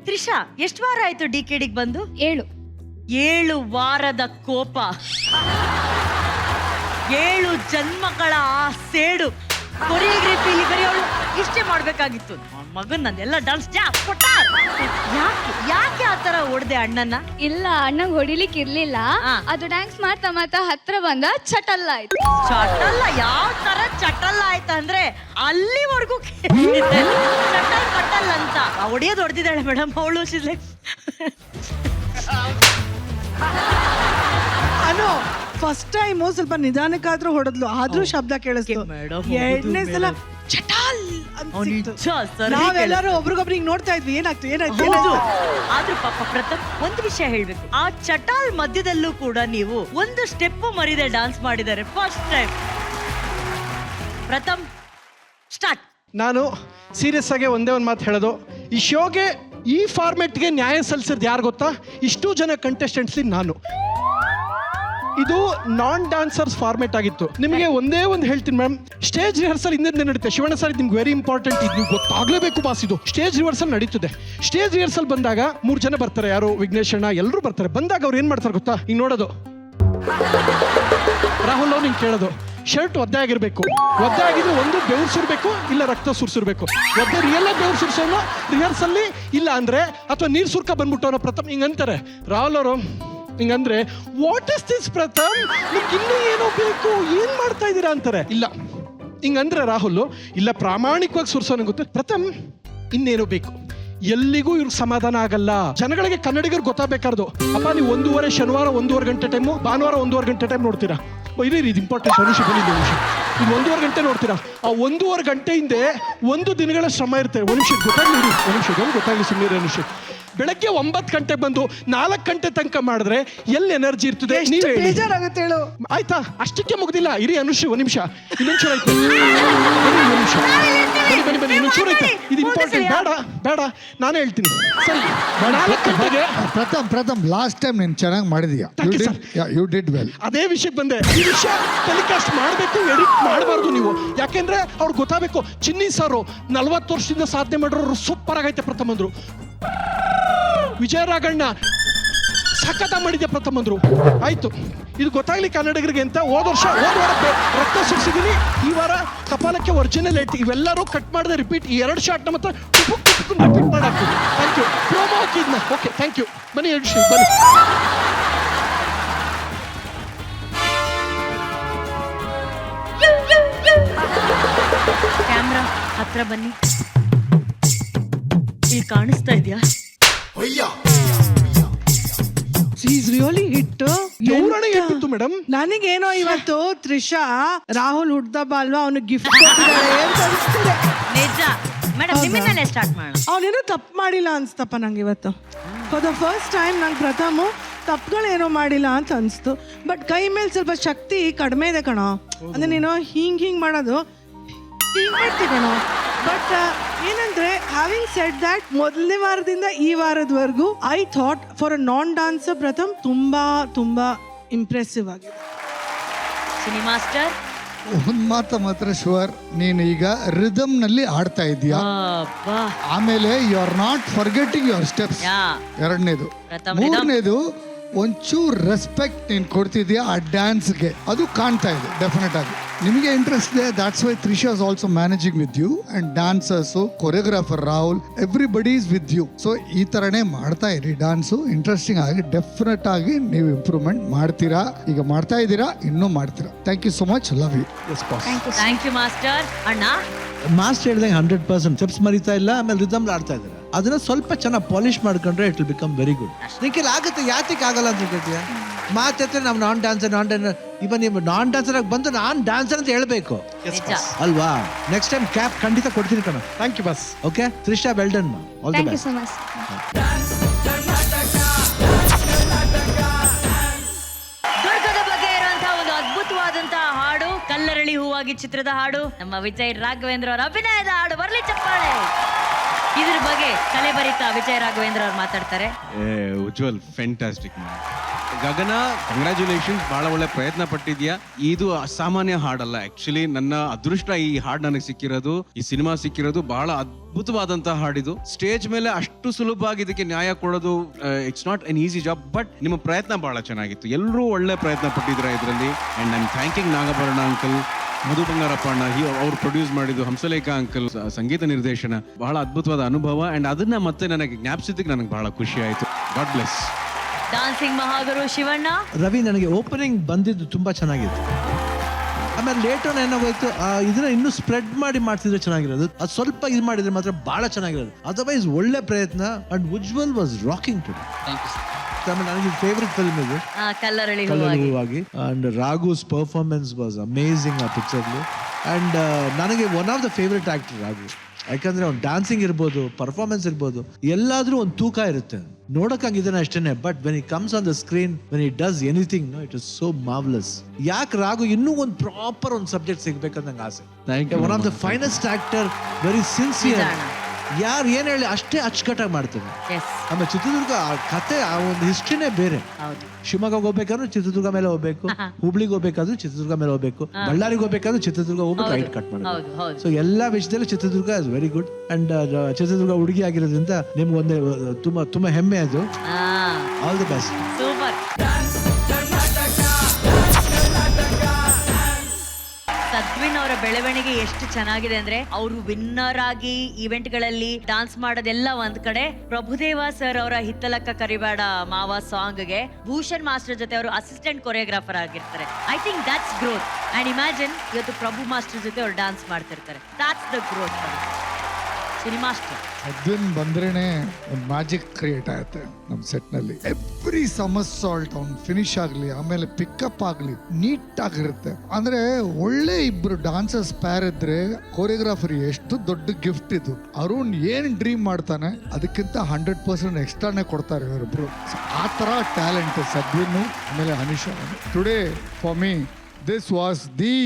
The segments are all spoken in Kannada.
ತ್ರಿಷಾ, ಎಷ್ಟು ವಾರ ಆಯ್ತು ಡಿಕೆಡಿಗೆ ಬಂದು? 7 ವಾರದ ಕೋಪ, 7 ಜನ್ಮಗಳ ಆ ಸೇಡು, ಕೊರಿಯೋಗ್ರಫಿಲಿ ಬರೀ ಅವಳು ಇಷ್ಟೇ ಮಾಡ್ಬೇಕಾಗಿತ್ತು. ಮಗನ್ ನಂದೆಲ್ಲ ಡಾನ್ಸ್ ಕೊಟ್ಟ. ಯಾಕೆ ಆತರ ಹೊಡೆದೆ ಅಣ್ಣನ? ಇಲ್ಲ, ಅಣ್ಣಂಗ್ ಹೊಡಿಲಿಕ್ಕೆ ಇರ್ಲಿಲ್ಲ. ಅದು ಡ್ಯಾನ್ಸ್ ಮಾಡ್ತಾ ಮಾಡ್ತಾ ಹತ್ರ ಬಂದ ಚಟಲ್ಲ ಆಯ್ತು. ಚಟಲ್ಲ? ಯಾವ ತರ ಚಟಲ್ಲ ಆಯ್ತಾ ಅಂದ್ರೆ ಅಲ್ಲಿವರೆಗೂ ಚಟಲ್ ಪಟಲ್ ಅಂತ ಹೊಡೆಯೋದು ಹೊಡೆದಿದ್ದಾಳೆ ಮೇಡಮ್ ಅವಳು. ಅನು ಫಸ್ಟ್ ಟೈಮು ಸ್ವಲ್ಪ ನಿಧಾನಕ್ಕಾದ್ರೂ ಹೊಡೆದ್ಲು, ಆದ್ರೂ ಶಬ್ದ ಕೇಳಿಸ್ತು. ಎರಡನೇ ಸಲ ಚಟಾಲ್ ನಾವೆಲ್ಲರೂ ಒಬ್ರಿಗೊಬ್ರು ಹಿಂಗ್ ನೋಡ್ತಾ ಇದ್ವಿ, ಏನಾಯ್ತು. ಆದ್ರೂ ಪಾಪ ಪ್ರಥಮ್ ಒಂದು ವಿಷಯ ಹೇಳ್ಬೇಕು, ಆ ಚಟಾಲ್ ಮಧ್ಯದಲ್ಲೂ ಕೂಡ ನೀವು ಒಂದು ಸ್ಟೆಪ್ ಮರಿದೆ ಡಾನ್ಸ್ ಮಾಡಿದ್ದಾರೆ ಫಸ್ಟ್ ಟೈಮ್. ಪ್ರಥಮ್ ಸ್ಟಾರ್ಟ್. ನಾನು ಸೀರಿಯಸ್ ಆಗಿ ಒಂದೇ ಒಂದು ಮಾತು ಹೇಳೋದು, ಈ ಶೋಗೆ ಈ ಫಾರ್ಮೆಟ್ಗೆ ನ್ಯಾಯ ಸಲ್ಲಿಸಿದ್ ಯಾರು ಗೊತ್ತಾ? ಇಷ್ಟು ಜನ ಕಂಟೆಸ್ಟೆಂಟ್ಸ್ ನಾನು. ಇದು ನಾನ್ ಡಾನ್ಸರ್ಸ್ ಫಾರ್ಮೆಟ್ ಆಗಿತ್ತು. ನಿಮಗೆ ಒಂದೇ ಒಂದು ಹೇಳ್ತೀನಿ ಮ್ಯಾಮ್, ಸ್ಟೇಜ್ ರಿಹರ್ಸಲ್ ಹಿಂದೆ ನಡೀತೆ. ಶಿವಣ್ಣ ಸರ್ ನಿಮ್ಗೆ ವೆರಿ ಇಂಪಾರ್ಟೆಂಟ್, ಇದು ನೀವು ಗೊತ್ತಾಗ್ಲೇಬೇಕು ಬಾಸ್. ಇದು ಸ್ಟೇಜ್ ರಿಹರ್ಸಲ್ ನಡೀತದೆ. ಸ್ಟೇಜ್ ರಿಹರ್ಸಲ್ ಬಂದಾಗ 3 ಜನ ಬರ್ತಾರೆ, ಯಾರು ವಿಘ್ನೇಶ್ ಅಣ್ಣ ಎಲ್ಲರೂ ಬರ್ತಾರೆ. ಬಂದಾಗ ಅವ್ರು ಏನ್ ಮಾಡ್ತಾರೆ ಗೊತ್ತಾ? ಹಿಂಗ್ ನೋಡೋದು, ರಾಹುಲ್ ಅವ್ರು ಹಿಂಗ್ ಕೇಳೋದು, ಶರ್ಟ್ ಒದ್ದೆ ಆಗಿರ್ಬೇಕು. ಒದ್ದೆ ಆಗಿದ್ರೆ ಒಂದು ಬೆವ್ರು ಸುರ್ಬೇಕು, ಇಲ್ಲ ರಕ್ತ ಸುರ್ಸಿರ್ಬೇಕು. ಒದ್ದೆ ರಿಯಲ್ ಆಗಿ ಬೆವ್ರು ಸುರ್ಸೋನು ರಿಹರ್ಸಲ್ಲಿ, ಇಲ್ಲ ಅಂದ್ರೆ ಅಥವಾ ನೀರ್ ಸುರ್ಕ ಬಂದ್ಬಿಟ್ಟವನ ಪ್ರಥಮ್ ಹಿಂಗಂತಾರೆ. ರಾಹುಲ್ ಅವರು ಹಿಂಗಂದ್ರೆ ವಾಟ್ ಇಸ್ ದಿಸ್ ಪ್ರಥಮ್, ನಿಮ್ಗೆ ಇನ್ನೂ ಏನೋ ಬೇಕು, ಏನ್ ಮಾಡ್ತಾ ಇದ್ದೀರಾ ಅಂತಾರೆ. ಇಲ್ಲ ಹಿಂಗಂದ್ರೆ ರಾಹುಲ್, ಇಲ್ಲ ಪ್ರಾಮಾಣಿಕವಾಗಿ ಸುರ್ಸೋನ ಗೊತ್ತು. ಪ್ರಥಮ್ ಇನ್ನೇನೋ ಬೇಕು, ಎಲ್ಲಿಗೂ ಇವ್ರಿಗೆ ಸಮಾಧಾನ ಆಗಲ್ಲ. ಜನಗಳಿಗೆ ಕನ್ನಡಿಗರು ಗೊತ್ತಾಗಬೇಕಾರ್ದು. ಅಪ್ಪ ನೀವು 1:30 ಶನಿವಾರ 1:30 ಗಂಟೆ ಟೈಮು, ಭಾನುವಾರ 1:30 ಗಂಟೆ ಟೈಮ್ ನೋಡ್ತೀರಾ. ಇದು ಇಂಪಾರ್ಟೆಂಟ್ ಅನುಷ, ಬಂದಿದ್ದು ನಿಮಿಷ. ಇದು 1:30 ಗಂಟೆ ನೋಡ್ತೀರಾ. ಆ 1:30 ಗಂಟೆ ಹಿಂದೆ 1 ದಿನಗಳ ಶ್ರಮ ಇರುತ್ತೆ. ಒಂದು ನಿಮಿಷ ಗೊತ್ತಾಗ್ಲಿ, ಒಂದು ನಿಮಿಷ ಗೊತ್ತಾಗ್ಲಿ ಸುಮ್ಮನೆ ಅನುಷ. ಬೆಳಗ್ಗೆ 9 ಗಂಟೆ ಬಂದು 4 ಗಂಟೆ ತನಕ ಮಾಡಿದ್ರೆ ಎಲ್ಲಿ ಎನರ್ಜಿ ಇರ್ತದೆ? ಬೇಜಾರಾಗುತ್ತೆ ಹೇಳು. ಆಯ್ತಾ, ಅಷ್ಟಕ್ಕೆ ಮುಗ್ದಿಲ್ಲ. ಇರಿ ಅನುಷ, ಒಂದು ನಿಮಿಷ, ಇನ್ನೊಂಚೂರು ಆಯ್ತು. ಬನ್ನಿ ಇನ್ನೊಂಚೂರು ಆಯ್ತು. ಇದು ಇಂಪಾರ್ಟೆಂಟ್. ಬೇಡ ನಾನೇ ಹೇಳ್ತೀನಿ. ಸರಿ, 4 ಗಂಟೆಗೆ ಪ್ರಥಮ್ ಲಾಸ್ಟ್ ಟೈಮ್ ನೀನು ಚೆನ್ನಾಗಿ ಮಾಡಿದೀಯ. You did well. ಅದೇ ವಿಷಯಕ್ಕೆ ಬಂದೆ. ಈ ವಿಷಯ ಟೆಲಿಕಾಸ್ಟ್ ಮಾಡಬೇಕು, ಎಡಿಟ್ ಮಾಡಬಾರ್ದು ನೀವು. ಯಾಕೆಂದ್ರೆ ಅವ್ರಿಗೆ ಗೊತ್ತಾಗಬೇಕು. ಚಿನ್ನಿ ಸಾರು 40 ವರ್ಷದಿಂದ ಸಾಧನೆ ಮಾಡೋರು ಸೂಪರ್ ಆಗೈತೆ ಪ್ರಥಮ್ ಅಂದ್ರು. ವಿಜಯ ರಾಘಣ್ಣ ಸಖತ ಮಾಡಿದ್ದೆ ಪ್ರಥಮ್ ಅಂದ್ರು. ಆಯ್ತು, ಇದು ಗೊತ್ತಾಗ್ಲಿ ಕನ್ನಡಿಗರಿಗೆ ಅಂತ ಹೋದ ವಾರ ರಕ್ತ ಸುರಿಸಿದೀನಿ. ಈ ವಾರ ಕಪಾಲಕ್ಕೆ ಒರಿಜಿನಲ್ ಏಟ್. ಇವೆಲ್ಲರೂ ಕಟ್ ಮಾಡದೆ ರಿಪೀಟ್. ಈ 2 ಶಾರ್ಟ್ ಮತ್ತೆ ರಿಪೀಟ್ ಮಾಡಾಕ್ತೀವಿ. Thank you. ಪ್ರೋಮೋ ಹಾಕಿದ್ನ. Okay, thank you. ಬನ್ನಿ ಹೇಳ್ಸಿ, ಬನ್ನಿ. ಕ್ಯಾಮ್ರಾ ಹತ್ರ ಬನ್ನಿ. ಇಲ್ಲಿ ಕಾಣಿಸ್ತಾ ಇದೆಯಾ? Really hit. ಮೇಡಮ್ ನನಗೇನೋ ಇವತ್ತು ತ್ರಿಷಾ ರಾಹುಲ್ ಹುಡ್ದಬ್ಬ ಅಲ್ವಾ, ಅವನಿಗೆ ಗಿಫ್ಟ್ ಕೊಟ್ಟಿದ್ದಾಳೆ ಅಂತ ಅನಿಸ್ತಿದೆ. ನಿಜ ಮೇಡಮ್, ನಿಮ್ಮಿಂದಲೇ ಸ್ಟಾರ್ಟ್ ಮಾಡೋಣ. ಅವನೇನೋ ತಪ್ಪು ಮಾಡಿಲ್ಲ ಅನ್ಸ್ತಪ್ಪ ನಂಗೆ ಇವತ್ತು. ಫಾರ್ ದ ಫಸ್ಟ್ ಟೈಮ್ ನಂಗೆ ಪ್ರಥಮ ತಪ್ಪುಗಳೇನೋ ಮಾಡಿಲ್ಲ ಅಂತ ಅನಿಸ್ತು. ಬಟ್ ಕೈ ಮೇಲೆ ಸ್ವಲ್ಪ ಶಕ್ತಿ ಕಡಿಮೆ ಇದೆ ಕಣೋ. ಅಂದ್ರೆ ನೀನು ಹಿಂಗ್ ಮಾಡೋದು ಹಿಂಗ್ ಮಾಡ್ತಿ ಕಣೋ. ಬಟ್ ಏನಂದ್ರೆ ಹ್ಯಾವಿಂಗ್ ಸೆಡ್ ದಟ್, ಮೊದಲನೇ ವಾರದಿಂದ ಈ ವಾರದವರೆಗೂ I thought for a non dancer Pratham ತುಂಬಾ ಇಂಪ್ರೆಸಿವ್ ಆಗಿದೆ. ಸಿನಿ ಮಾಸ್ಟರ್, ಒಂದ್ ಮಾತ್ರ ಶುವರ್, ನೀನು ಈಗ ರಿದಮ್ ನಲ್ಲಿ ಆಡ್ತಾ ಇದೀಯಾ. ಆಮೇಲೆ you are not forgetting your steps. ಎರಡನೇದು. ಮೂರನೇದು, ಒಂಚೂರು ರೆಸ್ಪೆಕ್ಟ್ ನೀನು ಕೊಡ್ತಿದ್ಯಾ ಆ ಡ್ಯಾನ್ಸ್ಗೆ, ಅದು ಕಾಣ್ತಾ ಇದೆ ಡೆಫಿನೆಟ್ ಆಗಿ. ನಿಮಗೆ ಇಂಟ್ರೆಸ್ಟ್ ಇದೆ, that's why Trisha is also managing with you and dancers, choreographer Rahul, everybody is with you. So ಈ ಥರನೇ ಮಾಡ್ತಾ ಇರಿ ಡಾನ್ಸು. ಇಂಟ್ರೆಸ್ಟಿಂಗ್ ಆಗಿ ಡೆಫಿನೆಟ್ ಆಗಿ ನೀವು ಇಂಪ್ರೂವ್ಮೆಂಟ್ ಮಾಡ್ತೀರಾ. ಈಗ ಮಾಡ್ತಾ ಇದ್ದೀರಾ, ಇನ್ನೂ ಮಾಡ್ತೀರಾ. Thank you so much. Love you. Thank you master. ಅಣ್ಣ, ಮಾಸ್ಟರ್ ಹೇಳಿದಂಗೆ 100% ಸ್ಟೆಪ್ಸ್ ಮರಿತಾ ಇಲ್ಲ, ಆಮೇಲೆ ರಿದಮ್ ಆಡ್ತಾ ಇದ್ದಾರೆ. ಅದನ್ನ ಸ್ವಲ್ಪ ಚೆನ್ನಾಗಿ ಪಾಲಿಶ್ ಮಾಡ್ಕೊಂಡ್ರೆ it will become very good. ನಿಂಗೆ ಆಗುತ್ತೆ, ಯಾತಕ್ಕೆ ಆಗಲ್ಲ ಅಂತ ಕೇಳ್ತೀಯ? ಮಾತಾಡ್ತಾರೆ ನಾವು ನಾನ್ ಡಾನ್ಸರ್ ಇವಾಗ ನೀವು ನಾನ್ ಡಾನ್ಸರ್ ಆಗಿ ಬಂದು ನಾನ್ ಡಾನ್ಸರ್ ಅಂತ ಹೇಳ್ಬೇಕು ಅಲ್ವಾ? ನೆಕ್ಸ್ಟ್ ಟೈಮ್ ಕ್ಯಾಪ್ ಖಂಡಿತ ಕೊಡ್ತೀನಿ ಕಣ. Thank you boss. Okay Trisha, well done. All the best. ದುರ್ಗದ ಬಗ್ಗೆ ಇರುವಂತಹ ಒಂದು ಅದ್ಭುತವಾದಂತಹ ಹಾಡು, ಕಲ್ಲರಳಿ ಹೂವಾಗಿ ಚಿತ್ರದ ಹಾಡು, ನಮ್ಮ ವಿಜಯ್ ರಾಘವೇಂದ್ರ ಅವರ ಅಭಿನಯದ ಹಾಡು. ಬರ್ಲಿ ಚಪ್ಪಾಳೆ. ಇದ್ರ ಬಗ್ಗೆ ಕಲೆಭರಿತ ವಿಜಯ ರಾಘವೇಂದ್ರ ಅವ್ರು ಮಾತಾಡ್ತಾರೆ. ಉಜ್ವಲ್ ಫ್ಯಾಂಟಾಸ್ಟಿಕ್. ಗಗನ ಕಂಗ್ರ್ಯಾಚುಲೇಷನ್ಸ್, ಬಹಳ ಒಳ್ಳೆ ಪ್ರಯತ್ನ ಪಟ್ಟಿದ್ಯಾ. ಇದು ಅಸಾಮಾನ್ಯ ಹಾಡಲ್ಲ, ಆಕ್ಚುಲಿ ನನ್ನ ಅದೃಷ್ಟ ಈ ಹಾಡು ನನಗೆ ಸಿಕ್ಕಿರೋದು, ಈ ಸಿನಿಮಾ ಸಿಕ್ಕಿರೋದು. ಬಹಳ ಅದ್ಭುತವಾದಂತಹ ಹಾಡಿದು. ಸ್ಟೇಜ್ ಮೇಲೆ ಅಷ್ಟು ಸುಲಭವಾಗಿ ಇದಕ್ಕೆ ನ್ಯಾಯ ಕೊಡೋದು, it's not an easy job. But ನಿಮ್ಮ ಪ್ರಯತ್ನ ಬಹಳ ಚೆನ್ನಾಗಿತ್ತು, ಎಲ್ಲರೂ ಒಳ್ಳೆ ಪ್ರಯತ್ನ ಪಟ್ಟಿದ್ರ ಇದರಲ್ಲಿ. And I am thanking Nagabharana uncle, Madhu Bangarappa ಅಣ್ಣ, ಅವ್ರು ಪ್ರೊಡ್ಯೂಸ್ ಮಾಡಿದ್ದು, ಹಂಸಲೇಖ ಅಂಕಲ್ ಸಂಗೀತ ನಿರ್ದೇಶನ. ಬಹಳ ಅದ್ಭುತವಾದ ಅನುಭವ. ಅಂಡ್ ಅದನ್ನ ಮತ್ತೆ ನನಗೆ ಜ್ಞಾಪಿಸಿದ್ದಕ್ಕೆ ನನಗೆ ಬಹಳ ಖುಷಿ ಆಯ್ತು. God bless. Dancing Mahaguru Shivanna. Ravi, ನನಗೆ ಓಪನಿಂಗ್ ಬಂದಿದ್ದು ತುಂಬಾ ಚೆನ್ನಾಗಿತ್ತು. ಆಮೇಲೆ ಲೇಟ್ ಆನ್ ಏನಾಗೋಯ್ತು, ಇದನ್ನ ಇನ್ನೂ ಸ್ಪ್ರೆಡ್ ಮಾಡಿ ಮಾಡ್ತಿದ್ರೆ ಚೆನ್ನಾಗಿರೋದು. ಅದು ಸ್ವಲ್ಪ ಇದು ಮಾಡಿದ್ರೆ ಮಾತ್ರ ಬಹಳ ಚೆನ್ನಾಗಿರೋದು. ಅದರ್ವೈಸ್ ಒಳ್ಳೆ ಪ್ರಯತ್ನ. And Ujwal was rocking too. ಆಮೇಲೆ ನನಗೆ ಫೇವ್ರೆಟ್ ಫಿಲ್ಮ್ ಇದು ಕಲ್ಲರಳಿ ಹೂವಾಗಿ. And Raghu's performance was amazing ಆ ಪಿಕ್ಚರ್ಲಿ. ಅಂಡ್ ನನಗೆ one of the favourite actor Raghu. ಯಾಕಂದ್ರೆ ಅವ್ನು ಡ್ಯಾನ್ಸಿಂಗ್ ಇರ್ಬೋದು, ಪರ್ಫಾರ್ಮೆನ್ಸ್ ಇರ್ಬೋದು, ಎಲ್ಲಾದ್ರೂ ಒಂದು ತೂಕ ಇರುತ್ತೆ. ನೋಡಕ್ಕಂಗಿದ್ದಾನೆ ಅಷ್ಟೇನೆ, but when it comes on the screen, when it does anything, it is so marvellous. ಯಾಕೆ ರಾಘು ಇನ್ನೂ ಒಂದು ಪ್ರಾಪರ್ ಒಂದು ಸಬ್ಜೆಕ್ಟ್ ಸಿಗ್ಬೇಕಂತ ನಂಗೆ ಆಸೆ. One of the finest actor, very sincere. ಯಾರು ಏನ್ ಹೇಳಿ ಅಷ್ಟೇ ಅಚ್ಚುಕಟ್ಟಾಗಿ ಮಾಡ್ತಾರೆ. ಆಮೇಲೆ ಚಿತ್ರದುರ್ಗ ಆ ಕತೆ, ಆ ಒಂದು ಹಿಸ್ಟ್ರಿನೇ ಬೇರೆ. ಶಿವಮೊಗ್ಗಕ್ಕೆ ಹೋಗ್ಬೇಕಾದ್ರೂ ಚಿತ್ರದುರ್ಗ ಮೇಲೆ ಹೋಗ್ಬೇಕು, ಹುಬ್ಳಿಗೆ ಹೋಗ್ಬೇಕಾದ್ರೂ ಚಿತ್ರದುರ್ಗ ಮೇಲೆ ಹೋಗ್ಬೇಕು, ಬಳ್ಳಾರಿಗೆ ಹೋಗ್ಬೇಕಾದ್ರೂ ಚಿತ್ರದುರ್ಗ ಹೋಗ್ಬೇಕು, ರೈಟ್ ಕಟ್ ಮಾಡೋದು. ಸೊ ಎಲ್ಲಾ ವಿಷಯದಲ್ಲೂ Chitradurga is very good. And Chitradurga ಹುಡುಗಿ ಆಗಿರೋದ್ರಿಂದ ನಿಮ್ಗೆ ಒಂದೇ ತುಂಬಾ ತುಂಬಾ ಹೆಮ್ಮೆ ಅದು. All the best. ಸೂಪರ್. ಸದ್ವಿನ್ ಅವರ ಬೆಳವಣಿಗೆ ಎಷ್ಟು ಚೆನ್ನಾಗಿದೆ ಅಂದ್ರೆ, ಅವರು ವಿನ್ನರ್ ಆಗಿ ಈವೆಂಟ್ ಗಳಲ್ಲಿ ಡಾನ್ಸ್ ಮಾಡೋದೆಲ್ಲ ಒಂದ್ ಕಡೆ, ಪ್ರಭುದೇವ ಸರ್ ಅವರ ಹಿತ್ತಲಕ್ಕ ಕರಿಬೇಡ ಮಾವ ಸಾಂಗ್ ಗೆ ಭೂಷಣ್ ಮಾಸ್ಟರ್ ಜೊತೆ ಅವರು ಅಸಿಸ್ಟೆಂಟ್ ಕೊರಿಯೋಗ್ರಾಫರ್ ಆಗಿರ್ತಾರೆ. I think that's growth. And imagine ಇವತ್ತು ಪ್ರಭು ಮಾಸ್ಟರ್ ಜೊತೆ ಅವ್ರು ಡಾನ್ಸ್ ಮಾಡ್ತಿರ್ತಾರೆ. That's the growth. ಸಿನಿಮಾಸ್ಟರ್ ಸದ್ವಿನ್ ಬಂದ್ರೇನೆ ಒಂದು ಮ್ಯಾಜಿಕ್ ಕ್ರಿಯೇಟ್ ಆಗುತ್ತೆ ನಮ್ಮ ಸೆಟ್ ನಲ್ಲಿ. ಎವ್ರಿ ಸಮಸಾಲ್ಟ್ ಅವ್ನು ಫಿನಿಶ್ ಆಗ್ಲಿ, ಆಮೇಲೆ ಪಿಕಪ್ ಆಗ್ಲಿ, ನೀಟ್ ಆಗಿರುತ್ತೆ. ಅಂದ್ರೆ ಒಳ್ಳೆ ಇಬ್ರು ಡಾನ್ಸರ್ಸ್ ಪ್ಯಾರ್ ಇದ್ರೆ ಕೊರಿಯೋಗ್ರಾಫರ್ ಎಷ್ಟು ದೊಡ್ಡ ಗಿಫ್ಟ್ ಇದು. ಅರುಣ್ ಏನ್ ಡ್ರೀಮ್ ಮಾಡ್ತಾನೆ ಅದಕ್ಕಿಂತ 100% ಎಕ್ಸ್ಟ್ರಾನೇ ಕೊಡ್ತಾರೆ ಇವರಿಬ್ರು. ಆ ತರ ಟ್ಯಾಲೆಂಟ್ ಸದ್ವಿನ್ ಆಮೇಲೆ Anisha. Today for me this was the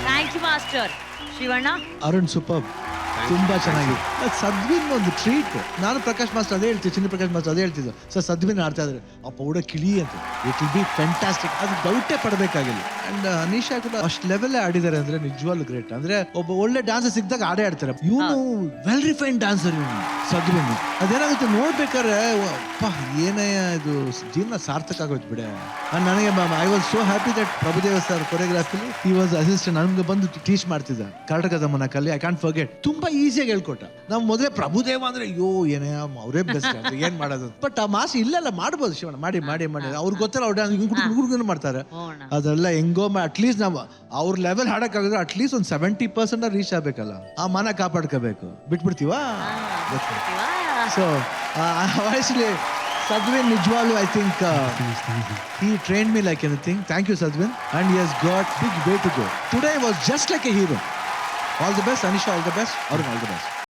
thank you master. Shivanna. Arun super, ತುಂಬಾ ಚೆನ್ನಾಗಿದೆ. ಸದ್ವಿನ್ ಒಂದು ಟ್ರೀಟ್. ನಾನು ಪ್ರಕಾಶ್ ಮಾಸ್ಟರ್ ಅದೇ ಹೇಳ್ತಿದ್ದೆ, ಚಿನ್ನ ಪ್ರಕಾಶ್ ಮಾಸ್ಟರ್ ಅದೇ ಹೇಳ್ತಿದ್ದು, ಸರ್ ಸದ್ವಿನ್ ಆಡ್ತಾ ಇದ್ದಾರೆ, ಅಪ್ಪ ಹುಡ ಕಿಳಿ ಅಂತ. It will be fantastic. ಅದು ಡೌಟೇ ಪಡಬೇಕಾಗಿಲ್ಲ. ಅಂಡ್ ಅನಿಶಾ ಕೂಡ ಅಷ್ಟು ಲೆವೆಲ್ ಆಡಿದ್ದಾರೆ ಅಂದ್ರೆ ನಿಜವಾಗ್ಲೂ ಗ್ರೇಟ್. ಅಂದ್ರೆ ಒಬ್ಬ ಒಳ್ಳೆ ಡಾನ್ಸರ್ ಸಿಕ್ಕಿದಾಗ ಆಡೇ ಆಡ್ತಾರೆ. ಇವನು ವೆಲ್ ರಿಫೈನ್ಡ್ ಡಾನ್ಸರ್ ಇವನು ಸದ್ವಿನ್. ಅದೇನಾಗುತ್ತೆ ನೋಡ್ಬೇಕಾದ್ರೆ, ಅಪ್ಪ ಏನೇ ಇದು ಜೀವನ ಸಾರ್ಥಕ ಆಗೋಯ್ತು ಬಿಡೆ. ನನಗೆ I was so happy that Prabhudeva sir ಕೊರಿಯೋಗ್ರಾಫಿಲಿ ಹಿ ವಾಸ್ ಅಸಿಸ್ಟೆಂಟ್. ನನ್ಗೆ ಬಂದು ಟೀಚ್ ಮಾಡ್ತಿದ್ದ ಕರ್ನಾಟಕ ದಮನಕಲ್ಲಿ. I can't forget. ತುಂಬಾ ಈಸಿಯಾಗಿ ಹೇಳ್ಕೊಟ್ಟ. ನಾವು ಮೊದಲೇ ಪ್ರಭುದೇವ ಅಂದ್ರೆ ಅಯ್ಯೋ ಏನೇ ಅವರೇ ಬೆಸ್ಟ್ ಅಂತ ಏನ್ ಮಾಡೋದು. ಬಟ್ ಆ ಮಾಸ್ ಇಲ್ಲೆಲ್ಲ ಮಾಡ್ಬೋದು ಶಿವಣ್ಣ, ಮಾಡಿ ಮಾಡಿ ಮಾಡಿ. ಅವ್ರಿಗೆ ಗೊತ್ತಲ್ಲ ಅವ್ರು ಹುಡುಗರು ಮಾಡ್ತಾರೆ. ಅದೆಲ್ಲ ಹೆಂಗೋ ಅಟ್ಲೀಸ್ಟ್ ನಾವು ಅವ್ರ ಲೆವೆಲ್ ಹಾಡಕ್ಕಾಗಿದ್ರೆ ಅಟ್ಲೀಸ್ಟ್ ಒಂದು 70% ರೀಚ್ ಆಗ್ಬೇಕಲ್ಲ. ಆ ಮನ ಕಾಪಾಡ್ಕೋಬೇಕು. ಬಿಟ್ಬಿಡ್ತೀವಾ? So obviously Sadwin Nijwalu, I think he trained me like anything. Thank you, Sadwin. And he has got big way to go. Today was just like a hero. All the best, Anisha, all the best. Arun, all the best.